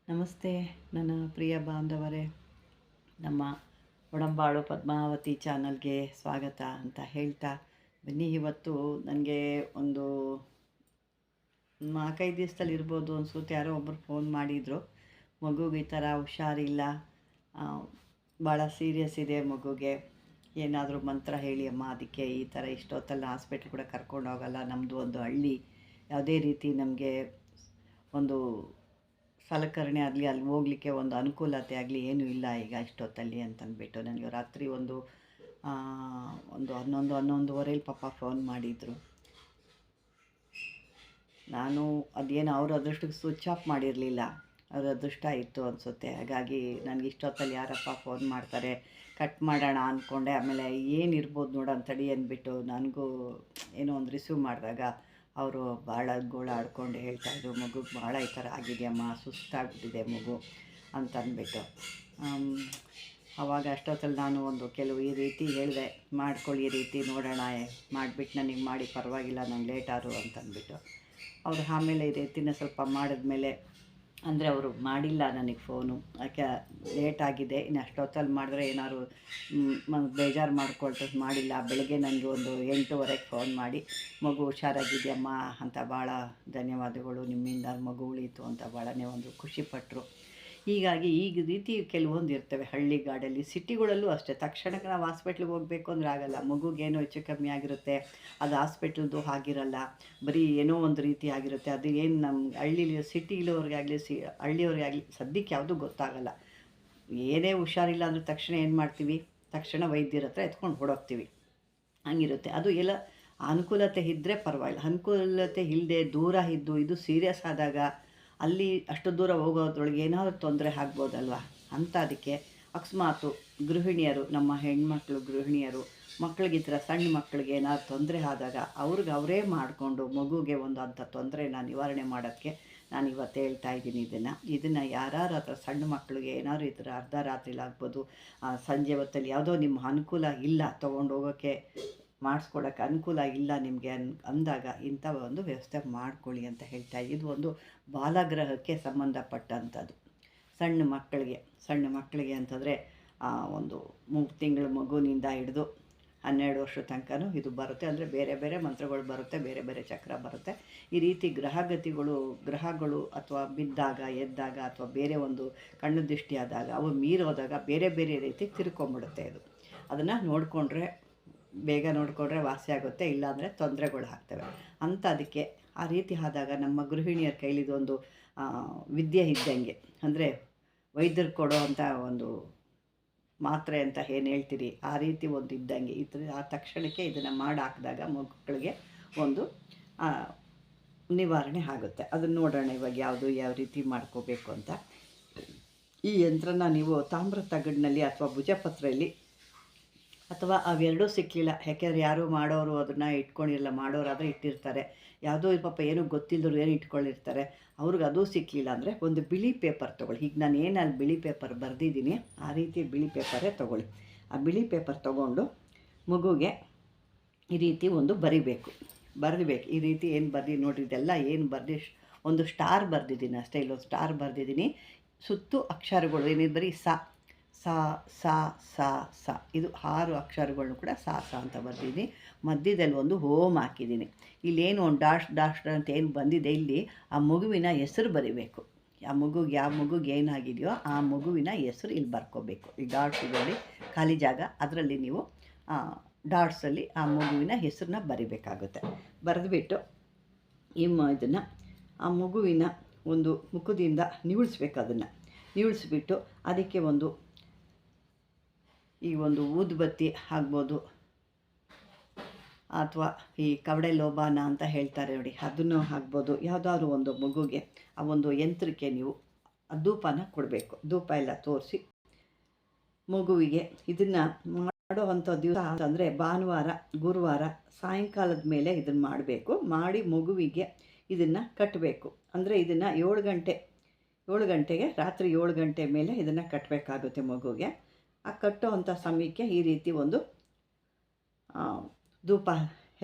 ನಮಸ್ತೆ ನನ್ನ ಪ್ರಿಯ ಬಾಂಧವರೇ, ನಮ್ಮ ಒಡಂಬಾಳು ಪದ್ಮಾವತಿ ಚಾನಲ್ಗೆ ಸ್ವಾಗತ ಅಂತ ಹೇಳ್ತಾ ಬನ್ನಿ. ಇವತ್ತು ನನಗೆ ಒಂದು 4-5 ದಿವಸದಲ್ಲಿ ಇರ್ಬೋದು ಅನಿಸುತ್ತೆ, ಯಾರೋ ಒಬ್ಬರು ಫೋನ್ ಮಾಡಿದರು. ಮಗುಗೆ ಈ ಥರ ಹುಷಾರಿಲ್ಲ, ಭಾಳ ಸೀರಿಯಸ್ ಇದೆ ಮಗುಗೆ, ಏನಾದರೂ ಮಂತ್ರ ಹೇಳಿ ಅಮ್ಮ, ಅದಕ್ಕೆ ಈ ಥರ ಇಷ್ಟೊತ್ತಲ್ಲಿ ಹಾಸ್ಪಿಟ್ಲ್ ಕೂಡ ಕರ್ಕೊಂಡು ಹೋಗಲ್ಲ, ನಮ್ಮದು ಒಂದು ಹಳ್ಳಿ, ಯಾವುದೇ ರೀತಿ ನಮಗೆ ಒಂದು ಸಲಕರಣೆ ಆಗಲಿ ಅಲ್ಲಿ ಹೋಗಲಿಕ್ಕೆ ಒಂದು ಅನುಕೂಲತೆ ಆಗಲಿ ಏನೂ ಇಲ್ಲ ಈಗ ಇಷ್ಟೊತ್ತಲ್ಲಿ ಅಂತಂದ್ಬಿಟ್ಟು ನನಗೆ ರಾತ್ರಿ ಒಂದು 11-11:30 ಪಾಪ ಫೋನ್ ಮಾಡಿದರು. ನಾನು ಅದೇನು ಅವ್ರ ಅದೃಷ್ಟಕ್ಕೆ ಸ್ವಿಚ್ ಆಫ್ ಮಾಡಿರಲಿಲ್ಲ, ಅವ್ರ ಅದೃಷ್ಟ ಇತ್ತು ಅನಿಸುತ್ತೆ. ಹಾಗಾಗಿ ನನಗೆ ಇಷ್ಟೊತ್ತಲ್ಲಿ ಯಾರಪ್ಪ ಫೋನ್ ಮಾಡ್ತಾರೆ, ಕಟ್ ಮಾಡೋಣ ಅಂದ್ಕೊಂಡೆ. ಆಮೇಲೆ ಏನಿರ್ಬೋದು ನೋಡೋಣ ತಡಿ ಅಂದ್ಬಿಟ್ಟು ನನಗೂ ಏನೋ ಒಂದು ರಿಸೀವ್ ಮಾಡಿದಾಗ ಅವರು ಭಾಳ ಗೋಳಾಡ್ಕೊಂಡು ಹೇಳ್ತಾಯಿದ್ರು, ಮಗುಗೆ ಭಾಳ ಈ ಥರ ಆಗಿದೆಯಮ್ಮ, ಸುಸ್ತಾಗ್ಬಿಟ್ಟಿದೆ ಮಗು ಅಂತ ಅಂದ್ಬಿಟ್ಟು. ಆವಾಗ ಅಷ್ಟೊತ್ತಲ್ಲಿ ನಾನು ಒಂದು ಕೆಲವು ಈ ರೀತಿ ಹೇಳಿದೆ, ಮಾಡ್ಕೊಳ್ಳಿ ಈ ರೀತಿ ನೋಡೋಣ, ಮಾಡಿಬಿಟ್ಟು ನನಗೆ ಮಾಡಿ ಪರವಾಗಿಲ್ಲ, ನಂಗೆ ಲೇಟಾರು ಅಂತಂದ್ಬಿಟ್ಟು. ಅವರು ಆಮೇಲೆ ಈ ರೀತಿನ ಸ್ವಲ್ಪ ಮಾಡಿದ್ಮೇಲೆ, ಅಂದರೆ ಅವರು ಮಾಡಿಲ್ಲ ನನಗೆ ಫೋನು, ಯಾಕೆ ಲೇಟಾಗಿದೆ, ಇನ್ನು ಅಷ್ಟೊತ್ತಲ್ಲಿ ಮಾಡಿದ್ರೆ ಏನಾದ್ರು ಬೇಜಾರು ಮಾಡ್ಕೊಳ್ತು, ಮಾಡಿಲ್ಲ. ಬೆಳಗ್ಗೆ ನನಗೆ ಒಂದು 8:30ಗೆ ಫೋನ್ ಮಾಡಿ, ಮಗು ಹುಷಾರಾಗಿದೆಯಮ್ಮ ಅಂತ, ಭಾಳ ಧನ್ಯವಾದಗಳು, ನಿಮ್ಮಿಂದ ಮಗು ಉಳೀತು ಅಂತ ಭಾಳನೇ ಒಂದು ಖುಷಿಪಟ್ಟರು. ಹೀಗಾಗಿ ಈಗ ರೀತಿ ಕೆಲವೊಂದು ಇರ್ತವೆ ಹಳ್ಳಿಗಾಡಲ್ಲಿ. ಸಿಟಿಗಳಲ್ಲೂ ಅಷ್ಟೇ, ತಕ್ಷಣಕ್ಕೆ ನಾವು ಹಾಸ್ಪಿಟ್ಲಿಗೆ ಹೋಗಬೇಕು ಅಂದರೆ ಆಗೋಲ್ಲ. ಮಗುಗೇನೋ ಹೆಚ್ಚು ಕಮ್ಮಿ ಆಗಿರುತ್ತೆ, ಅದು ಹಾಸ್ಪಿಟ್ಲ್ದು ಆಗಿರಲ್ಲ, ಬರೀ ಏನೋ ಒಂದು ರೀತಿ ಆಗಿರುತ್ತೆ. ಅದು ಏನು ನಮ್ಮ ಹಳ್ಳೀಲಿ ಸಿಟಿಲವ್ರಿಗಾಗಲಿ ಹಳ್ಳಿಯವ್ರಿಗಾಗಲಿ ಸದ್ಯಕ್ಕೆ ಯಾವುದೂ ಗೊತ್ತಾಗಲ್ಲ. ಏನೇ ಹುಷಾರಿಲ್ಲ ಅಂದರೆ ತಕ್ಷಣ ಏನು ಮಾಡ್ತೀವಿ, ತಕ್ಷಣ ವೈದ್ಯರ ಹತ್ರ ಎತ್ಕೊಂಡು ಹೊಡೋಗ್ತೀವಿ, ಹಂಗಿರುತ್ತೆ. ಅದು ಎಲ್ಲ ಅನುಕೂಲತೆ ಇದ್ದರೆ ಪರವಾಗಿಲ್ಲ, ಅನುಕೂಲತೆ ಇಲ್ಲದೆ ದೂರ ಇದ್ದು ಇದು ಸೀರಿಯಸ್ ಆದಾಗ ಅಲ್ಲಿ ಅಷ್ಟು ದೂರ ಹೋಗೋದ್ರೊಳಗೆ ಏನಾದರೂ ತೊಂದರೆ ಆಗ್ಬೋದಲ್ವ ಅಂತ. ಅದಕ್ಕೆ ಅಕಸ್ಮಾತು ಗೃಹಿಣಿಯರು, ನಮ್ಮ ಹೆಣ್ಮಕ್ಳು ಗೃಹಿಣಿಯರು, ಮಕ್ಕಳಿಗೆ ಈ ಥರ ಸಣ್ಣ ಮಕ್ಕಳಿಗೆ ಏನಾದ್ರು ತೊಂದರೆ ಆದಾಗ ಅವ್ರಿಗೆ ಅವರೇ ಮಾಡಿಕೊಂಡು ಮಗುಗೆ ಒಂದು ಅಂಥ ತೊಂದರೆನ ನಿವಾರಣೆ ಮಾಡೋಕ್ಕೆ ನಾನು ಇವತ್ತು ಹೇಳ್ತಾ ಇದ್ದೀನಿ. ಇದನ್ನು ಯಾರು ಹತ್ರ ಸಣ್ಣ ಮಕ್ಕಳಿಗೆ ಏನಾದ್ರು ಈ ಥರ ಅರ್ಧ ರಾತ್ರಿಲಾಗ್ಬೋದು, ಸಂಜೆ ಹೊತ್ತಲ್ಲಿ ಯಾವುದೋ ನಿಮ್ಮ ಅನುಕೂಲ ಇಲ್ಲ, ತೊಗೊಂಡು ಹೋಗೋಕ್ಕೆ ಮಾಡಿಸ್ಕೊಡೋಕ್ಕೆ ಅನುಕೂಲ ಇಲ್ಲ ನಿಮಗೆ ಅಂದಾಗ ಇಂಥ ಒಂದು ವ್ಯವಸ್ಥೆ ಮಾಡ್ಕೊಳ್ಳಿ ಅಂತ ಹೇಳ್ತಾ. ಇದು ಒಂದು ಬಾಲಗ್ರಹಕ್ಕೆ ಸಂಬಂಧಪಟ್ಟಂಥದ್ದು. ಸಣ್ಣ ಮಕ್ಕಳಿಗೆ ಅಂತಂದರೆ ಒಂದು 3 ತಿಂಗಳ ಮಗುವಿನಿಂದ ಹಿಡಿದು 12 ವರ್ಷದ ತನಕನೂ ಇದು ಬರುತ್ತೆ. ಅಂದರೆ ಬೇರೆ ಬೇರೆ ಮಂತ್ರಗಳು ಬರುತ್ತೆ, ಬೇರೆ ಬೇರೆ ಚಕ್ರ ಬರುತ್ತೆ. ಈ ರೀತಿ ಗ್ರಹಗಳು ಅಥವಾ ಬಿದ್ದಾಗ, ಎದ್ದಾಗ, ಅಥವಾ ಬೇರೆ ಒಂದು ಕಣ್ಣು ದೃಷ್ಟಿ ಆದಾಗ, ಅವು ಮೀರೋದಾಗ ಬೇರೆ ಬೇರೆ ರೀತಿ ತಿರ್ಕೊಂಬಿಡುತ್ತೆ. ಅದನ್ನು ಬೇಗ ನೋಡಿಕೊಂಡ್ರೆ ವಾಸಿ ಆಗುತ್ತೆ, ಇಲ್ಲಾಂದರೆ ತೊಂದರೆಗಳು ಆಗ್ತವೆ ಅಂತ. ಅದಕ್ಕೆ ಆ ರೀತಿ ಆದಾಗ ನಮ್ಮ ಗೃಹಿಣಿಯರ ಕೈಲಿದೊಂದು ವಿದ್ಯೆ ಇದ್ದಂಗೆ, ಅಂದರೆ ವೈದ್ಯರು ಕೊಡೋ ಅಂಥ ಒಂದು ಮಾತ್ರೆ ಅಂತ ಏನು ಹೇಳ್ತೀರಿ, ಆ ರೀತಿ ಒಂದು ಇದ್ದಂಗೆ. ಆ ತಕ್ಷಣಕ್ಕೆ ಇದನ್ನು ಮಾಡಿ ಹಾಕಿದಾಗ ಮಕ್ಕಳಿಗೆ ಒಂದು ನಿವಾರಣೆ ಆಗುತ್ತೆ. ಅದನ್ನು ನೋಡೋಣ ಇವಾಗ ಯಾವ ರೀತಿ ಮಾಡ್ಕೋಬೇಕು ಅಂತ. ಈ ಯಂತ್ರನ ನೀವು ತಾಮ್ರ ತಗಡಿನಲ್ಲಿ ಅಥವಾ ಭುಜಪತ್ರೆಯಲ್ಲಿ, ಅಥವಾ ಅವೆರಡೂ ಸಿಕ್ಕಲಿಲ್ಲ, ಯಾಕೆಂದರೆ ಯಾರು ಮಾಡೋರು ಅದನ್ನು ಇಟ್ಕೊಂಡಿರಲ್ಲ, ಮಾಡೋರಾದರೆ ಇಟ್ಟಿರ್ತಾರೆ, ಯಾವುದೋ ಪಾಪ ಏನೂ ಗೊತ್ತಿಲ್ಲದ್ರು ಏನು ಇಟ್ಕೊಂಡಿರ್ತಾರೆ, ಅವ್ರಿಗೆ ಅದೂ ಸಿಕ್ಕಲಿಲ್ಲ ಅಂದರೆ ಒಂದು ಬಿಳಿ ಪೇಪರ್ ತೊಗೊಳ್ಳಿ. ಈಗ ನಾನು ಏನು ಅಲ್ಲಿ ಬಿಳಿ ಪೇಪರ್ ಬರೆದಿದ್ದೀನಿ ಆ ರೀತಿ ಬಿಳಿ ಪೇಪರೇ ತೊಗೊಳ್ಳಿ. ಆ ಬಿಳಿ ಪೇಪರ್ ತೊಗೊಂಡು ಮಗುಗೆ ಈ ರೀತಿ ಒಂದು ಬರಿಬೇಕು. ಈ ರೀತಿ ಏನು ನೋಡಿರಿ, ಇದೆಲ್ಲ ಏನು ಒಂದು ಸ್ಟಾರ್ ಬರೆದಿದ್ದೀನಿ ಅಷ್ಟೇ, ಇಲ್ಲೊಂದು ಸ್ಟಾರ್ ಬರೆದಿದ್ದೀನಿ. ಸುತ್ತು ಅಕ್ಷರಗಳು ಏನಿದೆ, ಬರೀ ಸ ಸ ಸ ಸ ಸ, ಇದು 6 ಅಕ್ಷರಗಳನ್ನು ಕೂಡ ಸ ಸ ಅಂತ ಬರ್ತಿದ್ದೀನಿ. ಮಧ್ಯದಲ್ಲಿ ಒಂದು ಓಂ ಹಾಕಿದ್ದೀನಿ. ಇಲ್ಲೇನು ಒಂದು ಡಾಶ್ ಅಂತ ಏನು ಬಂದಿದೆ, ಇಲ್ಲಿ ಆ ಮಗುವಿನ ಹೆಸರು ಬರಿಬೇಕು. ಯಾವ ಮಗುಗೆ ಏನಾಗಿದೆಯೋ ಆ ಮಗುವಿನ ಹೆಸರು ಇಲ್ಲಿ ಬರ್ಕೋಬೇಕು. ಈ ಡಾಟ್ಸ್ಗಳಲ್ಲಿ ಖಾಲಿ ಜಾಗ, ಅದರಲ್ಲಿ ನೀವು ಡಾಟ್ಸಲ್ಲಿ ಆ ಮಗುವಿನ ಹೆಸರನ್ನ ಬರಿಬೇಕಾಗುತ್ತೆ. ಬರೆದುಬಿಟ್ಟು ಇದನ್ನು ಆ ಮಗುವಿನ ಒಂದು ಮುಖದಿಂದ ನಿವಿಳಿಸ್ಬೇಕು. ಅದನ್ನು ನಿವಿಳಿಸ್ಬಿಟ್ಟು ಅದಕ್ಕೆ ಈ ಒಂದು ಊದುಬತ್ತಿ ಆಗ್ಬೋದು, ಅಥವಾ ಈ ಕವಡೆ ಲೋಬಾನ ಅಂತ ಹೇಳ್ತಾರೆ ನೋಡಿ, ಅದನ್ನು ಆಗ್ಬೋದು. ಯಾವುದಾದ್ರು ಒಂದು ಮಗುಗೆ ಆ ಒಂದು ಯಂತ್ರಕ್ಕೆ ನೀವು ಧೂಪನ ಕೊಡಬೇಕು. ಧೂಪ ಎಲ್ಲ ತೋರಿಸಿ ಮಗುವಿಗೆ ಇದನ್ನು ಮಾಡೋ ಅಂಥ ದಿವಸ ಅಂತಂದರೆ ಭಾನುವಾರ, ಗುರುವಾರ ಸಾಯಂಕಾಲದ ಮೇಲೆ ಇದನ್ನು ಮಾಡಬೇಕು. ಮಾಡಿ ಮಗುವಿಗೆ ಇದನ್ನು ಕಟ್ಟಬೇಕು. ಅಂದರೆ ಇದನ್ನು 7 ಗಂಟೆಗೆ ರಾತ್ರಿ 7 ಗಂಟೆ ಮೇಲೆ ಇದನ್ನು ಕಟ್ಟಬೇಕಾಗುತ್ತೆ ಮಗುಗೆ. ಆ ಕಟ್ಟೋ ಅಂಥ ಸಮಯಕ್ಕೆ ಈ ರೀತಿ ಒಂದು ಧೂಪ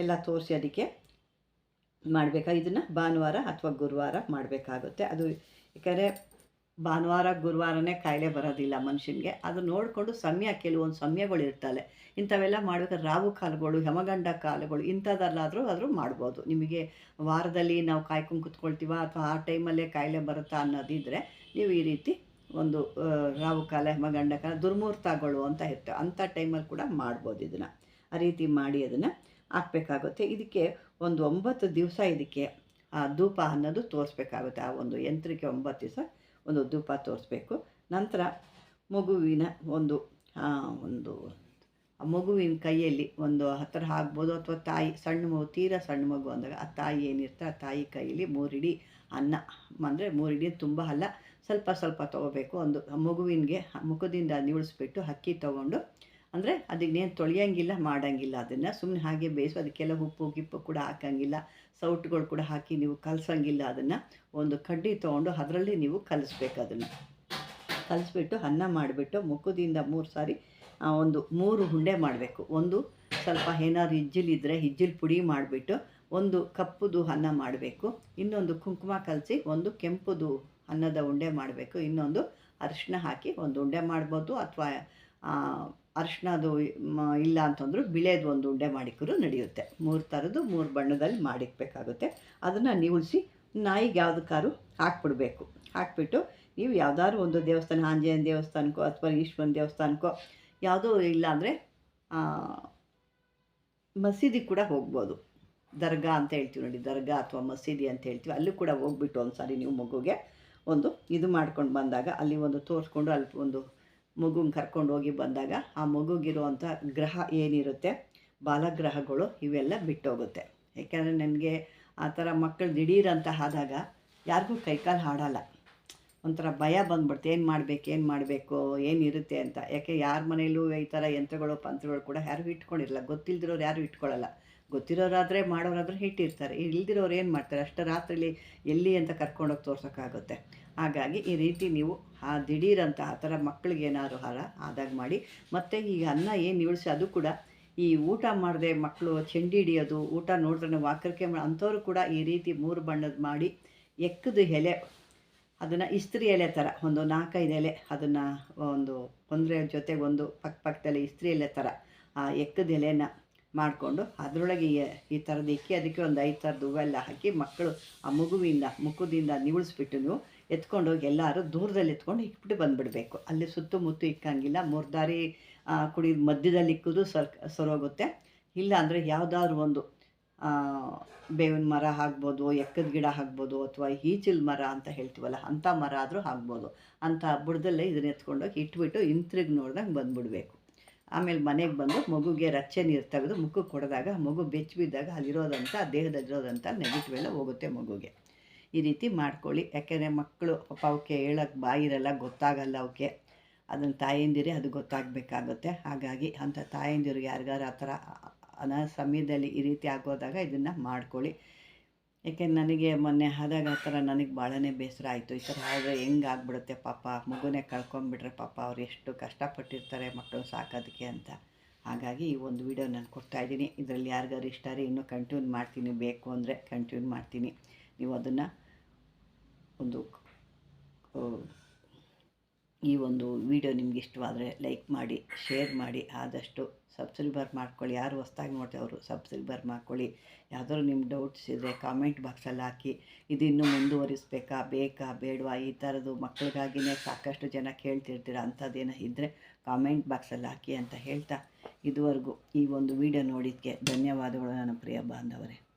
ಎಲ್ಲ ತೋರಿಸಿ ಅದಕ್ಕೆ ಮಾಡಬೇಕಾ. ಇದನ್ನು ಭಾನುವಾರ ಅಥವಾ ಗುರುವಾರ ಮಾಡಬೇಕಾಗುತ್ತೆ. ಅದು ಯಾಕಂದರೆ ಭಾನುವಾರ ಗುರುವಾರನೇ ಕಾಯಿಲೆ ಬರೋದಿಲ್ಲ ಮನುಷ್ಯನಿಗೆ. ಅದು ನೋಡಿಕೊಂಡು ಸಮಯ, ಕೆಲವೊಂದು ಸಮಯಗಳು ಇರ್ತವೆ ಇಂಥವೆಲ್ಲ ಮಾಡ್ಬೇಕಾದ್ರೆ ರಾವು ಕಾಲಗಳು, ಯಮಗಂಡ ಕಾಲಗಳು ಇಂಥದ್ದಲ್ಲಾದರೂ ಮಾಡ್ಬೋದು. ನಿಮಗೆ ವಾರದಲ್ಲಿ ನಾವು ಕಾಯ್ಕೊಂಡು ಕುತ್ಕೊಳ್ತೀವ ಅಥವಾ ಆ ಟೈಮಲ್ಲೇ ಕಾಯಿಲೆ ಬರುತ್ತಾ ಅನ್ನೋದಿದ್ದರೆ ನೀವು ಈ ರೀತಿ ಒಂದು ರಾವು ಕಾಲ, ಯಮಗಂಡ ಕಾಲ, ದುರ್ಮುಹೂರ್ತಗಳು ಅಂತ ಇರ್ತವೆ. ಅಂಥ ಟೈಮಲ್ಲಿ ಕೂಡ ಮಾಡ್ಬೋದು ಇದನ್ನು. ಆ ರೀತಿ ಮಾಡಿ ಅದನ್ನು ಹಾಕಬೇಕಾಗುತ್ತೆ. ಇದಕ್ಕೆ ಒಂದು 9 ದಿವಸ ಇದಕ್ಕೆ ಧೂಪ ಅನ್ನೋದು ತೋರಿಸ್ಬೇಕಾಗುತ್ತೆ. ಆ ಒಂದು ಯಂತ್ರಕ್ಕೆ 9 ದಿವಸ ಒಂದು ಧೂಪ ತೋರಿಸ್ಬೇಕು. ನಂತರ ಮಗುವಿನ ಒಂದು ಮಗುವಿನ ಕೈಯಲ್ಲಿ ಒಂದು ಹತ್ತಿರ ಆಗ್ಬೋದು, ಅಥವಾ ತಾಯಿ ಸಣ್ಣ ಮಗು, ತೀರಾ ಸಣ್ಣ ಮಗು ಅಂದಾಗ ಆ ತಾಯಿ ಏನಿರ್ತಾರೆ ಆ ತಾಯಿ ಕೈಯಲ್ಲಿ 3 ಇಡಿ ಅನ್ನ, ಅಂದರೆ 3 ಇಡಿ ತುಂಬ ಅಲ್ಲ, ಸ್ವಲ್ಪ ಸ್ವಲ್ಪ ತೊಗೋಬೇಕು. ಒಂದು ಮಗುವಿನಿಗೆ ಮುಖದಿಂದ ನಿವಳಿಸ್ಬಿಟ್ಟು ಅಕ್ಕಿ ತೊಗೊಂಡು, ಅಂದರೆ ಅದನ್ನೇನು ತೊಳೆಯೋಂಗಿಲ್ಲ ಮಾಡೋಂಗಿಲ್ಲ, ಅದನ್ನು ಸುಮ್ಮನೆ ಹಾಗೆ ಬೇಯಿಸು. ಅದಕ್ಕೆಲ್ಲ ಉಪ್ಪು ಗಿಪ್ಪು ಕೂಡ ಹಾಕೋಂಗಿಲ್ಲ, ಸೌಟುಗಳು ಕೂಡ ಹಾಕಿ ನೀವು ಕಲಸೋಂಗಿಲ್ಲ. ಅದನ್ನು ಒಂದು ಕಡ್ಡಿ ತೊಗೊಂಡು ಅದರಲ್ಲಿ ನೀವು ಕಲಿಸ್ಬೇಕು. ಅದನ್ನು ಕಲಿಸ್ಬಿಟ್ಟು ಅನ್ನ ಮಾಡಿಬಿಟ್ಟು ಮುಖದಿಂದ 3 ಸಾರಿ ಒಂದು 3 ಉಂಡೆ ಮಾಡಬೇಕು. ಒಂದು ಸ್ವಲ್ಪ ಏನಾದ್ರು ಹಿಜ್ಜಲಿದ್ದರೆ ಹಿಜ್ಜಲು ಪುಡಿ ಮಾಡಿಬಿಟ್ಟು ಒಂದು ಕಪ್ಪುದು ಅನ್ನ ಮಾಡಬೇಕು. ಇನ್ನೊಂದು ಕುಂಕುಮ ಕಲಸಿ ಒಂದು ಕೆಂಪುದು ಅನ್ನದ ಉಂಡೆ ಮಾಡಬೇಕು. ಇನ್ನೊಂದು ಅರಿಶಿನ ಹಾಕಿ ಒಂದು ಉಂಡೆ ಮಾಡ್ಬೋದು, ಅಥವಾ ಅರಿಶಿನದು ಇಲ್ಲ ಅಂತಂದರೂ ಬಿಳೆದು ಒಂದು ಉಂಡೆ ಮಾಡಿಕರು ನಡೆಯುತ್ತೆ. 3 ಥರದ್ದು 3 ಬಣ್ಣದಲ್ಲಿ ಮಾಡಿಕ್ಬೇಕಾಗುತ್ತೆ. ಅದನ್ನು ನಿವುಳಿಸಿ ನಾಯಿಗೆ ಯಾವುದಕ್ಕಾದ್ರು ಹಾಕ್ಬಿಡ್ಬೇಕು. ಹಾಕ್ಬಿಟ್ಟು ನೀವು ಯಾವುದಾದ್ರು ಒಂದು ದೇವಸ್ಥಾನ, ಆಂಜನೇಯನ ದೇವಸ್ಥಾನಕ್ಕೋ ಅಥವಾ ಈಶ್ವರನ ದೇವಸ್ಥಾನಕ್ಕೋ, ಯಾವುದೋ ಇಲ್ಲ ಅಂದರೆ ಮಸೀದಿ ಕೂಡ ಹೋಗ್ಬೋದು. ದರ್ಗಾ ಅಂತ ಹೇಳ್ತೀವಿ ನೋಡಿ, ದರ್ಗಾ ಅಥವಾ ಮಸೀದಿ ಅಂತ ಹೇಳ್ತೀವಿ, ಅಲ್ಲೂ ಕೂಡ ಹೋಗ್ಬಿಟ್ಟು ಒಂದು ಸಾರಿ ನೀವು ಮಗುಗೆ ಒಂದು ಇದು ಮಾಡ್ಕೊಂಡು ಬಂದಾಗ, ಅಲ್ಲಿ ಒಂದು ತೋರಿಸ್ಕೊಂಡು ಅಲ್ಲಿ ಒಂದು ಮಗುನ ಕರ್ಕೊಂಡು ಹೋಗಿ ಬಂದಾಗ ಆ ಮಗುಗಿರುವಂಥ ಗ್ರಹ ಏನಿರುತ್ತೆ, ಬಾಲಗ್ರಹಗಳು ಇವೆಲ್ಲ ಬಿಟ್ಟೋಗುತ್ತೆ. ಯಾಕೆಂದರೆ ನನಗೆ ಆ ಥರ ಮಕ್ಕಳು ದಿಢೀರಂತ ಆದಾಗ ಯಾರಿಗೂ ಕೈಕಾಲು ಆಡಲ್ಲ, ಒಂಥರ ಭಯ ಬಂದ್ಬಿಡ್ತು, ಏನು ಮಾಡಬೇಕು ಏನಿರುತ್ತೆ ಅಂತ. ಯಾಕೆ ಯಾರ ಮನೆಯಲ್ಲೂ ಈ ಥರ ಯಂತ್ರಗಳು ಪಂತ್ರಗಳು ಕೂಡ ಯಾರು ಇಟ್ಕೊಂಡಿರಲ್ಲ, ಗೊತ್ತಿಲ್ದಿರೋರು ಯಾರು ಇಟ್ಕೊಳ್ಳಲ್ಲ. ಗೊತ್ತಿರೋರಾದರೆ ಮಾಡೋರಾದರೆ ಇಟ್ಟಿರ್ತಾರೆ, ಇಲ್ದಿರೋರು ಏನು ಮಾಡ್ತಾರೆ, ಅಷ್ಟು ರಾತ್ರಿಲಿ ಎಲ್ಲಿ ಅಂತ ಕರ್ಕೊಂಡೋಗಿ ತೋರ್ಸೋಕ್ಕಾಗುತ್ತೆ. ಹಾಗಾಗಿ ಈ ರೀತಿ ನೀವು ಆ ದಿಢೀರಂತ ಆ ಥರ ಮಕ್ಕಳಿಗೆ ಏನಾದ್ರು ಆದಾಗ ಮಾಡಿ. ಮತ್ತು ಈಗ ಅನ್ನ ಏನು ನಿವಳಿಸಿ ಅದು ಕೂಡ ಈ ಊಟ ಮಾಡದೆ ಮಕ್ಕಳು ಚೆಂಡಿ ಹಿಡಿಯೋದು, ಊಟ ನೋಡಿದ್ರೆ ವಾಕರಿಕೆ ಅಂಥವ್ರು ಕೂಡ ಈ ರೀತಿ 3 ಬಣ್ಣದ ಮಾಡಿ ಎಕ್ಕದ ಎಲೆ, ಅದನ್ನು ಇಸ್ತ್ರಿ ಎಲೆ ಥರ ಒಂದು 4-5 ಎಲೆ, ಅದನ್ನು ಒಂದರ ಜೊತೆಗೆ ಒಂದು ಪಕ್ಕದಲ್ಲಿ ಇಸ್ತ್ರಿ ಎಲೆ ಥರ ಆ ಎಕ್ಕದ ಎಲೆನ ಮಾಡಿಕೊಂಡು ಅದರೊಳಗೆ ಈ ಥರದ್ದು ಇಕ್ಕಿ ಅದಕ್ಕೆ ಒಂದು 5 ಥರದ್ದು ಹೂವೆಲ್ಲ ಹಾಕಿ ಮಕ್ಕಳು ಆ ಮಗುವಿಂದ ಮುಖದಿಂದ ನಿವಳಿಸ್ಬಿಟ್ಟು ನೀವು ಎತ್ಕೊಂಡೋಗಿ ಎಲ್ಲರೂ ದೂರದಲ್ಲಿ ಎತ್ಕೊಂಡು ಇಕ್ಬಿಟ್ಟು ಬಂದುಬಿಡಬೇಕು. ಅಲ್ಲಿ ಸುತ್ತಮುತ್ತ ಇಕ್ಕಂಗಿಲ್ಲ. 3 ದಾರಿ ಕುಡಿದ ಮಧ್ಯದಲ್ಲಿ ಇಕ್ಕೋದು ಸರೋಗುತ್ತೆ. ಇಲ್ಲ ಅಂದರೆ ಯಾವುದಾದ್ರು ಒಂದು ಬೇವಿನ ಮರ ಆಗ್ಬೋದು, ಎಕ್ಕದ ಗಿಡ ಆಗ್ಬೋದು, ಅಥವಾ ಈಚಿಲ್ ಮರ ಅಂತ ಹೇಳ್ತೀವಲ್ಲ ಅಂಥ ಮರ ಆದರೂ ಆಗ್ಬೋದು. ಅಂಥ ಬುಡದಲ್ಲೇ ಇದನ್ನ ಎತ್ಕೊಂಡೋಗಿ ಇಟ್ಬಿಟ್ಟು ಹಿಂತಿರುಗಿ ನೋಡ್ದಂಗೆ ಬಂದುಬಿಡಬೇಕು. ಆಮೇಲೆ ಮನೆಗೆ ಬಂದು ಮಗುಗೆ ರಚ್ಚೆ ನೀರು ತೆಗೆದು ಮುಖಕ್ಕೆ ಕೊಡಿದಾಗ ಮಗು ಬೆಚ್ಚ ಬಿದ್ದಾಗ ಅಲ್ಲಿರೋದಂಥ ದೇಹದಲ್ಲಿರೋದಂಥ ನೆಗೆಟಿವ್ ಎಲ್ಲ ಹೋಗುತ್ತೆ ಮಗುಗೆ. ಈ ರೀತಿ ಮಾಡ್ಕೊಳ್ಳಿ. ಯಾಕೆಂದರೆ ಮಕ್ಕಳು ಪಾಪ ಅವಕ್ಕೆ ಹೇಳೋಕ್ಕೆ ಬಾಯಿರಲ್ಲ, ಗೊತ್ತಾಗಲ್ಲ ಅವಕ್ಕೆ. ಅದನ್ನು ತಾಯಂದಿರೇ ಅದು ಗೊತ್ತಾಗಬೇಕಾಗುತ್ತೆ. ಹಾಗಾಗಿ ಅಂಥ ತಾಯಂದಿರು ಯಾರಿಗಾರು ಆ ಥರ ಸಮಯದಲ್ಲಿ ಈ ರೀತಿ ಆಗೋದಾಗ ಇದನ್ನು ಮಾಡ್ಕೊಳ್ಳಿ. ಏಕೆಂದ್ರೆ ನನಗೆ ಮೊನ್ನೆ ಆದಾಗ ಆ ಥರ ನನಗೆ ಭಾಳನೇ ಬೇಸರ ಆಯಿತು. ಈ ಥರ ಆದರೆ ಹೆಂಗೆ ಆಗ್ಬಿಡುತ್ತೆ ಪಾಪ, ಮಗುನೇ ಕಳ್ಕೊಂಬಿಟ್ರೆ ಪಾಪ ಅವ್ರು ಎಷ್ಟು ಕಷ್ಟಪಟ್ಟಿರ್ತಾರೆ ಮಕ್ಕಳು ಸಾಕೋದಕ್ಕೆ ಅಂತ. ಹಾಗಾಗಿ ಈ ಒಂದು ವಿಡಿಯೋ ನಾನು ಕೊಡ್ತಾಯಿದ್ದೀನಿ. ಇದರಲ್ಲಿ ಯಾರಿಗಾರು ಇಷ್ಟ ಆದರೆ ಇನ್ನೂ ಕಂಟಿನ್ಯೂ ಮಾಡ್ತೀನಿ, ಬೇಕು ಅಂದರೆ ಕಂಟಿನ್ಯೂ ಮಾಡ್ತೀನಿ. ನೀವು ಅದನ್ನು ಈ ಒಂದು ವಿಡಿಯೋ ನಿಮ್ಗೆ ಇಷ್ಟವಾದರೆ ಲೈಕ್ ಮಾಡಿ, ಶೇರ್ ಮಾಡಿ, ಆದಷ್ಟು ಸಬ್ಸ್ಕ್ರೈಬರ್ ಮಾಡ್ಕೊಳ್ಳಿ. ಯಾರು ಹೊಸ್ದಾಗಿ ನೋಡ್ತಾರೆ ಅವರು ಸಬ್ಸ್ಕ್ರೈಬರ್ ಮಾಡ್ಕೊಳ್ಳಿ. ಯಾವುದಾದ್ರು ನಿಮ್ಮ ಡೌಟ್ಸ್ ಇದ್ದರೆ ಕಾಮೆಂಟ್ ಬಾಕ್ಸಲ್ಲಿ ಹಾಕಿ. ಇದು ಇನ್ನೂ ಮುಂದುವರಿಸಬೇಕಾ, ಬೇಕಾ ಬೇಡವಾ, ಈ ಥರದ್ದು ಮಕ್ಕಳಿಗಾಗಿಯೇ ಸಾಕಷ್ಟು ಜನ ಕೇಳ್ತಿರ್ತೀರ, ಅಂಥದ್ದೇನೋ ಇದ್ದರೆ ಕಾಮೆಂಟ್ ಬಾಕ್ಸಲ್ಲಿ ಹಾಕಿ ಅಂತ ಹೇಳ್ತಾ, ಇದುವರೆಗೂ ಈ ಒಂದು ವಿಡಿಯೋ ನೋಡಿದ್ದಕ್ಕೆ ಧನ್ಯವಾದಗಳು ನನ್ನ ಪ್ರಿಯ ಬಾಂಧವರೇ.